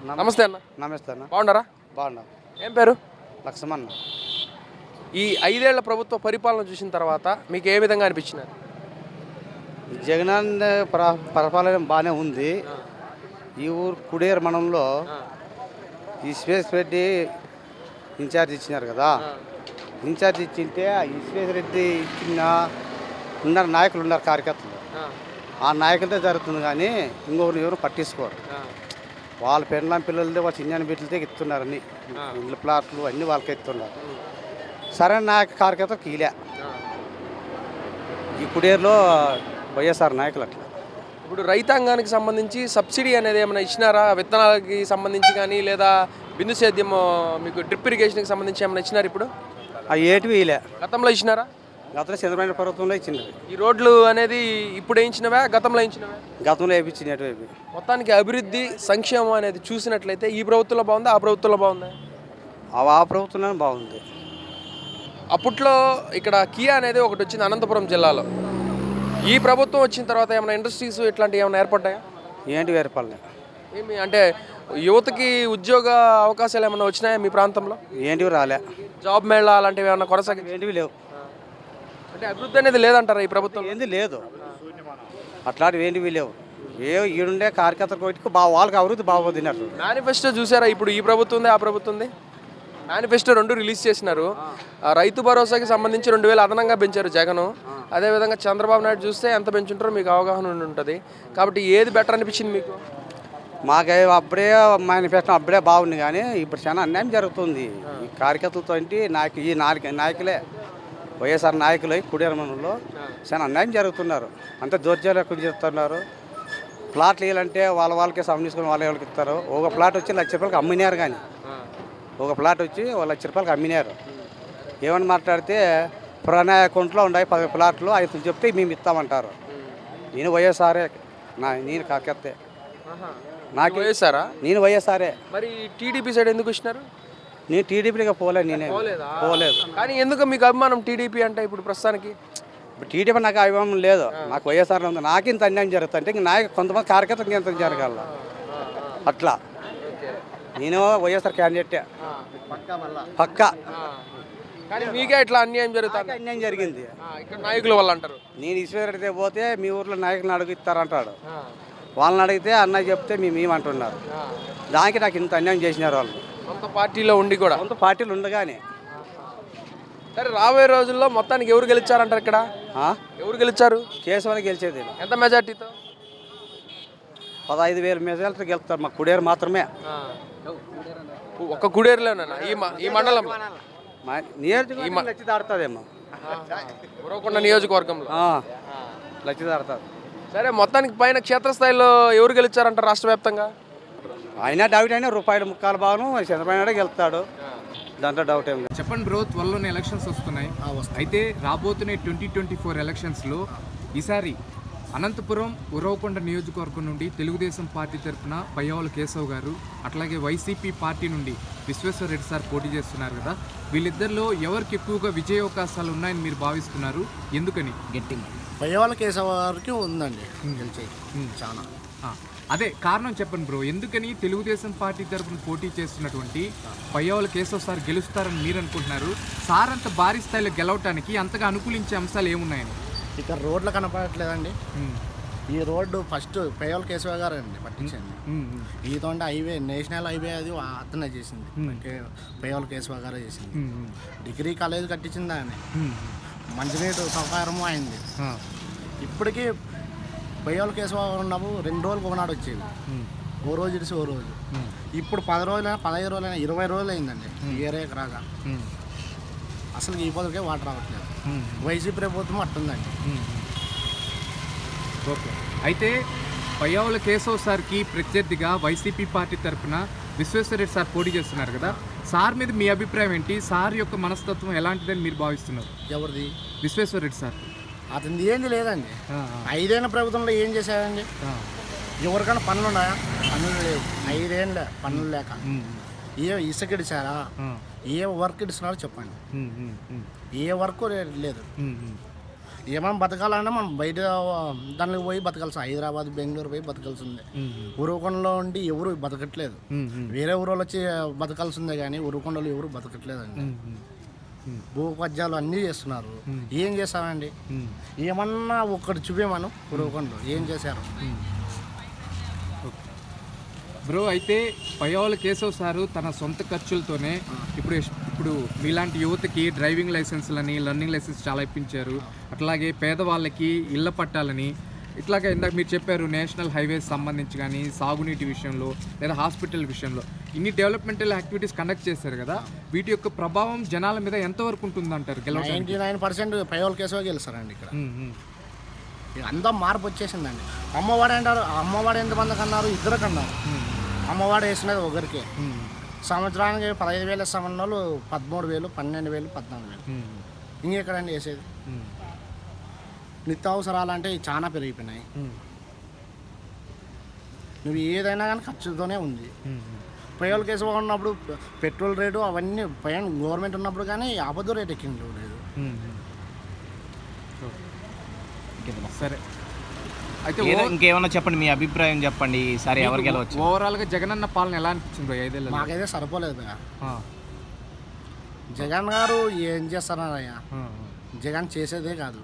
నమస్తే అన్న. నమస్తే అన్న. బాగున్నారా? బాగున్నా. ఏం పేరు? లక్ష్మణ్. ఈ 5 ఏళ్ల ప్రభుత్వ పరిపాలన చూసిన తర్వాత మీకు ఏ విధంగా అనిపించింది? జగనన్న పరిపాలన బాగానే ఉంది. ఈ ఊరు కుడేరు మండలంలో ఈ విశ్వేశ్వర రెడ్డి ఇన్ఛార్జ్ ఇచ్చినారు కదా. ఇన్ఛార్జ్ ఇచ్చింటే ఆ విశ్వేశ్వర రెడ్డి ఇచ్చిన ఉన్నారు నాయకులు ఉన్నారు, కార్యకర్తలు. ఆ నాయకులతో జరుగుతుంది కానీ ఇంకొకరు ఎవరు పట్టించుకోరు. వాళ్ళ పిల్లలదే వాళ్ళ చిన్న బిడ్డలతో ఇస్తున్నారు. అన్ని ఇళ్ళ ప్లాట్లు అన్నీ వాళ్ళకే ఇస్తున్నారు. సరైన నాయక కార్యకర్త కీలే ఈ కుడేరులో వైఎస్ఆర్ నాయకులు. అట్లా ఇప్పుడు రైతాంగానికి సంబంధించి సబ్సిడీ అనేది ఏమైనా ఇచ్చినారా? విత్తనాలకి సంబంధించి కానీ లేదా బిందు సేద్యం మీకు డ్రిప్ ఇరిగేషన్కి సంబంధించి ఏమైనా ఇచ్చినారు? ఇప్పుడు ఆ ఏటివి ఇలా గతంలో ఇచ్చినారా? గతంలో చంద్రబాబు ప్రభుత్వంలో ఇచ్చినవి. ఈ రోడ్లు అనేది ఇప్పుడు వేయించినవా గతంలో వేయించినవా? గతంలో వేయించినవి. మొత్తానికి అభివృద్ధి సంక్షేమం అనేది చూసినట్లయితే ఈ ప్రభుత్వంలో బాగుందా, ఆ ప్రభుత్వంలో బాగుందా? ఆ ప్రభుత్వంలో బాగుంది. అప్పట్లో ఇక్కడ కియా అనేది ఒకటి వచ్చింది అనంతపురం జిల్లాలో. ఈ ప్రభుత్వం వచ్చిన తర్వాత ఏమైనా ఇండస్ట్రీస్ ఇట్లాంటివి ఏమైనా ఏర్పడ్డాయా? ఏంటి ఏర్పడలే. ఏమి అంటే యువతకి ఉద్యోగ అవకాశాలు ఏమైనా వచ్చినాయా మీ ప్రాంతంలో? ఏంటివి రాలే. జాబ్ మేళా అలాంటివి ఏమైనా కొనసాగి? ఏంటివి లేవు. అంటే అభివృద్ధి అనేది లేదంటారా ఈ ప్రభుత్వం? ఏంది లేదు, అట్లాంటివి ఏంటివి లేవు. ఈడుండే కార్యకర్తలు కొట్టుకు వాళ్ళకి అభివృద్ధి బాగుందినట్టు. మేనిఫెస్టో చూసారా? ఇప్పుడు ఈ ప్రభుత్వం ఉంది, ఆ ప్రభుత్వం ఉంది. మేనిఫెస్టో 2 రిలీజ్ చేసినారు. రైతు భరోసాకి సంబంధించి 2000 అదనంగా పెంచారు జగన్. అదేవిధంగా చంద్రబాబు నాయుడు చూస్తే ఎంత పెంచుంటారో మీకు అవగాహన ఉంటుంది. కాబట్టి ఏది బెటర్ అనిపించింది మీకు? మాకు అప్పుడే మేనిఫెస్టో అప్పుడే బాగుంది కానీ ఇప్పుడు చాలా అన్యాయం జరుగుతుంది. ఈ కార్యకర్తలతో ఈ నాయకులే వైఎస్ఆర్ నాయకులు కుడేరు మండలంలో చాలా అన్యాయం జరుగుతున్నారు. అంత దౌర్జన్యం ఎక్కువ చేస్తున్నారు. ప్లాట్లు వేయాలంటే వాళ్ళకే సంబంధించుకుని వాళ్ళకి ఇస్తారు. ఒక ప్లాట్ వచ్చి 1,00,000 రూపాయలకి అమ్మినారు. కానీ ఒక ప్లాట్ వచ్చి 1,00,000 రూపాయలకి అమ్మినారు. ఏమని మాట్లాడితే ప్రణాయ అకౌంట్లో ఉన్నాయి 10 ప్లాట్లు అయితే చెప్తే మేము ఇస్తామంటారు. నేను వైఎస్ఆరే, నేను కార్యకర్తే. నాకు వైఎస్ఆరా? నేను వైఎస్ఆరే. మరి టీడీపీ సైడ్ ఎందుకు వచ్చినారు? నేను టీడీపీగా పోలేదు. నేనే పోలేదు. కానీ ఎందుకు మీకు అభిమానం టీడీపీ అంటే ఇప్పుడు ప్రస్తుతానికి? ఇప్పుడు టీడీపీ నాకు అభిమానం లేదు, నాకు వైఎస్ఆర్ ఉంది. నాకు ఇంత అన్యాయం జరుగుతుంటే ఇంక నాయకు కొంతమంది కార్యకర్తలకు ఎంత జరగాల అట్లా. నేను వైఎస్ఆర్ క్యాండిడేటే పక్కా. కానీ మీకే ఇట్లా అన్యాయం జరుగుతుంది? అన్యాయం జరిగింది ఇక్కడ నాయకుల వల్ల అంటారు. నేను ఈశ్వరుడితే పోతే మీ ఊర్లో నాయకులను అడుగుతారంటాడు. వాళ్ళని అడిగితే అన్న చెప్తే మేము అంటున్నారు. దానికి నాకు ఇంత అన్యాయం చేసినారు వాళ్ళు. సొంత పార్టీలో ఉండి కూడా సొంత పార్టీలు ఉండగానే. సరే, రాబోయే రోజుల్లో మొత్తానికి ఎవరు గెలిచారంటారు? ఇక్కడ ఎవరు గెలిచారు? కేశవని గెలిచేది. ఎంత మెజార్టీతో? 15,000 మెజార్టీతో గెలుస్తారు మా కుడేరు మాత్రమే. ఒక్క కుడేరులోనా ఈ మండలంలో? నియోజకవర్గం లచ్చి దాడుతుందేమో. ఉరవకొండ నియోజకవర్గంలో లచ్చి దాడుతుంది. సరే, మొత్తానికి పైన క్షేత్రస్థాయిలో ఎవరు గెలిచారంటారు రాష్ట్ర వ్యాప్తంగా? అయినా డౌట్ అయినా ₹1.3 భాగం చంద్రబాబు నాయుడు గెలుస్తాడు, దాంట్లో డౌట్ ఏం లేదు. చెప్పండి బ్రో, త్వరలోనే ఎలక్షన్స్ వస్తున్నాయి. అయితే రాబోతున్న 2024 ఎలక్షన్స్లో ఈసారి అనంతపురం ఉరవకొండ నియోజకవర్గం నుండి తెలుగుదేశం పార్టీ తరఫున పయ్యావుల కేశవ్ గారు, అట్లాగే వైసీపీ పార్టీ నుండి విశ్వేశ్వర రెడ్డి సార్ పోటీ చేస్తున్నారు కదా. వీళ్ళిద్దరిలో ఎవరికి ఎక్కువగా విజయ అవకాశాలు ఉన్నాయని మీరు భావిస్తున్నారు? ఎందుకని? గట్టిగా పయ్యావుల కేశవ్ గారికి ఉందండి చాలా. అదే కారణం చెప్పండి బ్రో, ఎందుకని తెలుగుదేశం పార్టీ తరఫున పోటీ చేస్తున్నటువంటి పయ్యావుల కేశవ్ సార్ గెలుస్తారని మీరు అనుకుంటున్నారు? సార్ అంత భారీ స్థాయిలో గెలవటానికి అంతగా అనుకూలించే అంశాలు ఏమున్నాయని? ఇక్కడ రోడ్లు కనపడట్లేదండి. ఈ రోడ్డు ఫస్ట్ పయ్యావుల కేశవ గారు అండి పట్టించండి. ఈతోంటే హైవే, నేషనల్ హైవే అది అతనే చేసింది, పయ్యావుల కేశవ గారే చేసింది. డిగ్రీ కాలేజ్ కట్టించింది ఆయన, మంచినీటి సౌకర్యము అయింది. ఇప్పటికీ పయ్యావుల కేశవ ఉన్నప్పుడు 2 రోజులకు ఒకనాడు వచ్చేది, ఓ రోజు ఇడిసి ఓ రోజు. ఇప్పుడు 10 రోజులైనా 15 రోజులైనా 20 రోజులు అయిందండి ఈ ఏరియాకి రాగా. అసలు ఈ పొదకే వాటర్ రావట్లేదు. వైసీపీ ప్రభుత్వం అట్టుందండి. ఓకే, అయితే పయ్యావుల కేశవ్ సార్కి ప్రత్యర్థిగా వైసీపీ పార్టీ తరఫున విశ్వేశ్వర రెడ్డి సార్ పోటీ చేస్తున్నారు కదా. సార్ మీద మీ అభిప్రాయం ఏంటి? సార్ యొక్క మనస్తత్వం ఎలాంటిదని మీరు భావిస్తున్నారు? ఎవరిది? విశ్వేశ్వర రెడ్డి సార్. అతనిది ఏంది లేదండి. 5 ఏళ్ళ ప్రభుత్వంలో ఏం చేశారండి? ఎవరికైనా పనులు ఉన్నాయా? పనులు లేవు. 5 ఏళ్ళ పనులు లేక ఏ ఇసుక ఇడిచారా? ఏ వర్క్ ఇస్తున్నారో చెప్పండి. ఏ వర్క్ లేదు. ఏమైనా బతకాలన్నా మనం బయట దానికి పోయి బతకాల్సి, హైదరాబాద్ బెంగళూరు పోయి బతకాల్సిందే. ఉరవకొండలో ఉండి ఎవరు బతకట్లేదు, వేరే ఊరోళ్ళు వచ్చి బతకాల్సిందే కానీ ఉరవకొండలో ఎవరు బతకట్లేదండి. భూపద్యాలు అన్నీ చేస్తున్నారు, ఏం చేస్తామండి? ఏమన్నా ఒక్కటి చూపేమను ఉరవకొండలో ఏం చేశారు? బ్రో అయితే పయ్యావుల కేశవ్ సారు తన సొంత ఖర్చులతోనే ఇప్పుడు మీలాంటి యువతకి డ్రైవింగ్ లైసెన్స్లని, లర్నింగ్ లైసెన్స్ చాలా ఇప్పించారు. అట్లాగే పేదవాళ్ళకి ఇళ్ల పట్టాలని, ఇట్లాగే ఇందాక మీరు చెప్పారు నేషనల్ హైవేస్ సంబంధించి కానీ, సాగునీటి విషయంలో లేదా హాస్పిటల్ విషయంలో ఇన్ని డెవలప్మెంటల్ యాక్టివిటీస్ కండక్ట్ చేశారు కదా, వీటి యొక్క ప్రభావం జనాల మీద ఎంతవరకు ఉంటుందంటారు? 99% పయ్యావుల కేశవ గెలుస్తారండి ఇక్కడ. ఇక అంతా మార్పు వచ్చేసిందండి. అమ్మవాడు అంటారు, అమ్మవాడు ఎంతమందికి అన్నారు? ఇద్దరికి అన్నారు. అమ్మవాడు వేసినది ఒకరికే. సంవత్సరానికి 15,000 ఇస్తామన్న వాళ్ళు 13,000, 12,000, 14,000. ఇంకెక్కడండి వేసేది? నిత్యావసరాలు అంటే చాలా పెరిగిపోయినాయి. నువ్వు ఏదైనా కానీ ఖర్చుతోనే ఉంది. పయ్యావుల కేసుగా ఉన్నప్పుడు పెట్రోల్ రేటు అవన్నీ పైన గవర్నమెంట్ ఉన్నప్పుడు కానీ అబద్ధ రేట్ ఎక్కింది లేదు. సరే అయితే ఇంకేమన్నా చెప్పండి, మీ అభిప్రాయం చెప్పండి. ఈసారి ఎవరు గెలవచ్చు? ఓవరాల్గా జగనన్న పాలన ఎలా అనిపించింది 5 ఏళ్ళలో? మాకైతే సరిపోలేదు భయ్యా. జగన్ గారు ఏం చేస్తారయ్యా? జగన్ చేసేదే కాదు.